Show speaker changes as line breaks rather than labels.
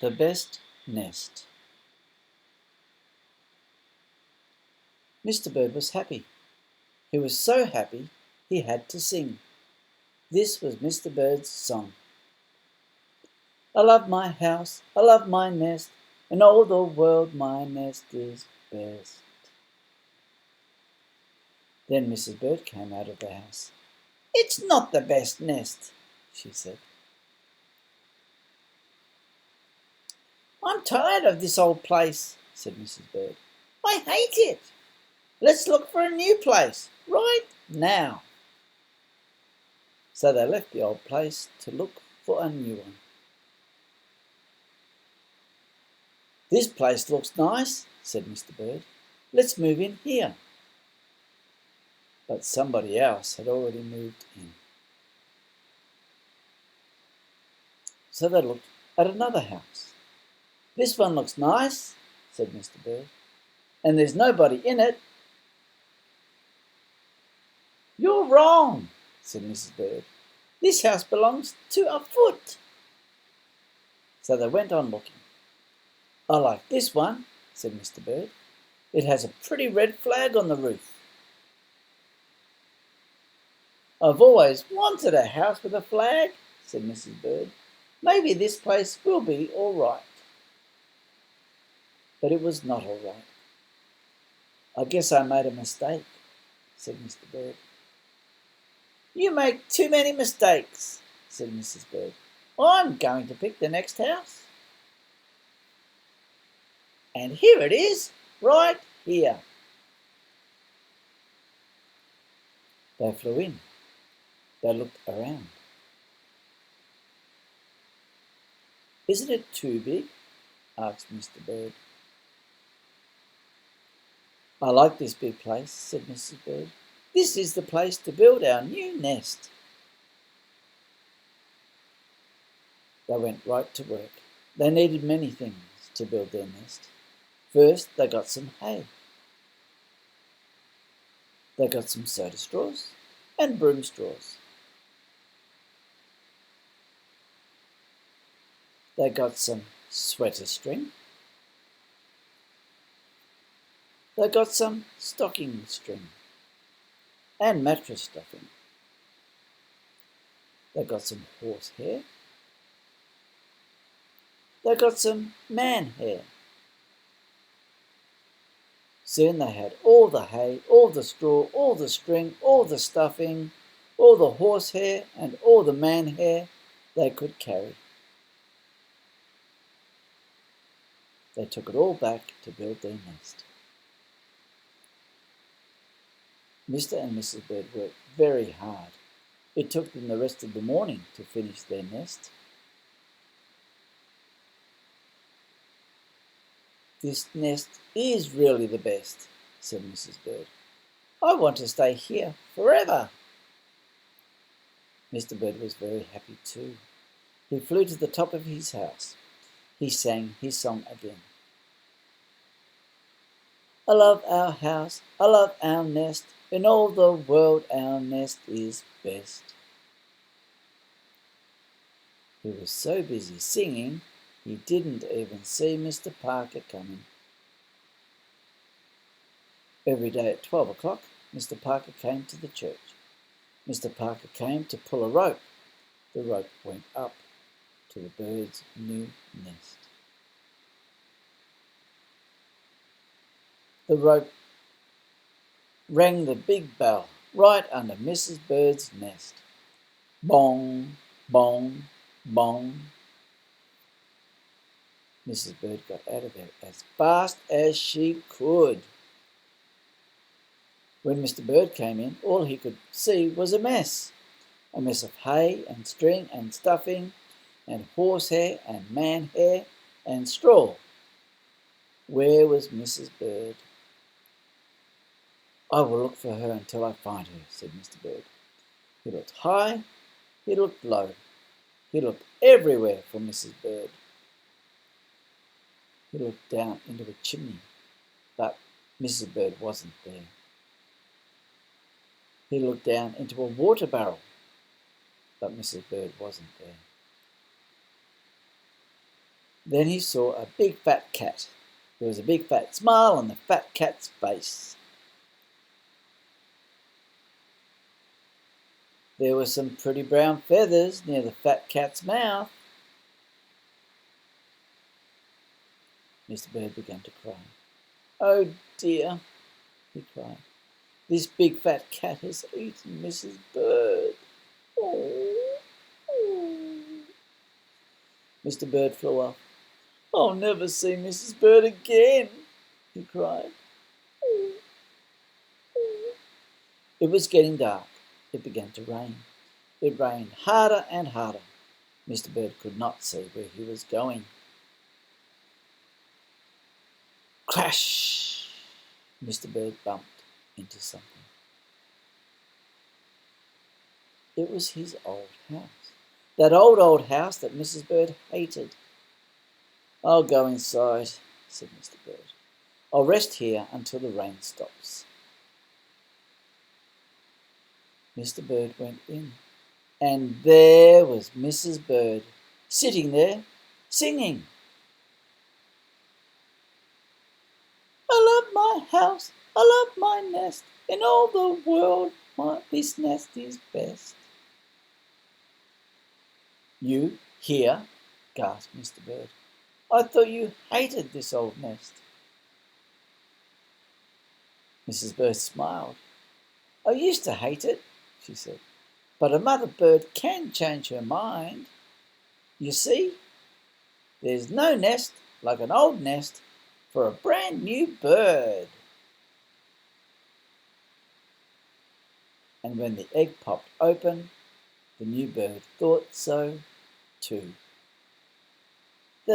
The best nest. Mr. Bird was happy. He was so happy he had to sing. This was Mr. Bird's song. I love my house, I love my nest, in all the world my nest is best. Then Mrs. Bird came out of the house. It's not the best nest, she said. I'm tired of this old place, said Mrs. Bird. I hate it. Let's look for a new place, right now. So they left the old place to look for a new one. This place looks nice, said Mr. Bird. Let's move in here. But somebody else had already moved in. So they looked at another house. This one looks nice, said Mr. Bird, and there's nobody in it. You're wrong, said Mrs. Bird. This house belongs to a foot. So they went on looking. I like this one, said Mr. Bird. It has a pretty red flag on the roof. I've always wanted a house with a flag, said Mrs. Bird. Maybe this place will be all right. But it was not all right. I guess I made a mistake, said Mr. Bird. You make too many mistakes, said Mrs. Bird. I'm going to pick the next house. And here it is, right here. They flew in. They looked around. Isn't it too big? Asked Mr. Bird. I like this big place, said Mrs. Bird. This is the place to build our new nest. They went right to work. They needed many things to build their nest. First, they got some hay. They got some soda straws and broom straws. They got some sweater string. They got some stocking string and mattress stuffing. They got some horse hair. They got some man hair. Soon they had all the hay, all the straw, all the string, all the stuffing, all the horse hair and all the man hair they could carry. They took it all back to build their nest. Mr. and Mrs. Bird worked very hard. It took them the rest of the morning to finish their nest. This nest is really the best, said Mrs. Bird. I want to stay here forever. Mr. Bird was very happy too. He flew to the top of his house. He sang his song again. I love our house, I love our nest, in all the world our nest is best. He was so busy singing, he didn't even see Mr. Parker coming. Every day at 12 o'clock, Mr. Parker came to the church. Mr. Parker came to pull a rope. The rope went up to the bird's new nest. The rope rang the big bell right under Mrs. Bird's nest. Bong, bong, bong. Mrs. Bird got out of there as fast as she could. When Mr. Bird came in, all he could see was a mess of hay and string and stuffing and horsehair and man hair and straw. Where was Mrs. Bird? I will look for her until I find her, said Mr. Bird. He looked high, he looked low, he looked everywhere for Mrs. Bird. He looked down into a chimney, but Mrs. Bird wasn't there. He looked down into a water barrel, but Mrs. Bird wasn't there. Then he saw a big fat cat. There was a big fat smile on the fat cat's face. There were some pretty brown feathers near the fat cat's mouth. Mr. Bird began to cry. "Oh dear," he cried. "This big fat cat has eaten Mrs. Bird." Oh, oh. Mr. Bird flew off. "I'll never see Mrs. Bird again," he cried. Oh, oh. It was getting dark. It began to rain. It rained harder and harder. Mr. Bird could not see where he was going. Crash! Mr. Bird bumped into something. It was his old house. That old house that Mrs. Bird hated. "I'll go inside," said Mr. Bird. "I'll rest here until the rain stops." Mr. Bird went in, and there was Mrs. Bird sitting there singing. "I love my house, I love my nest. In all the world, this nest is best." "You here?" gasped Mr. Bird. "I thought you hated this old nest." Mrs. Bird smiled. "I used to hate it," she said, "but a mother bird can change her mind. You see, there's no nest like an old nest for a brand new bird." And when the egg popped open, the new bird thought so too.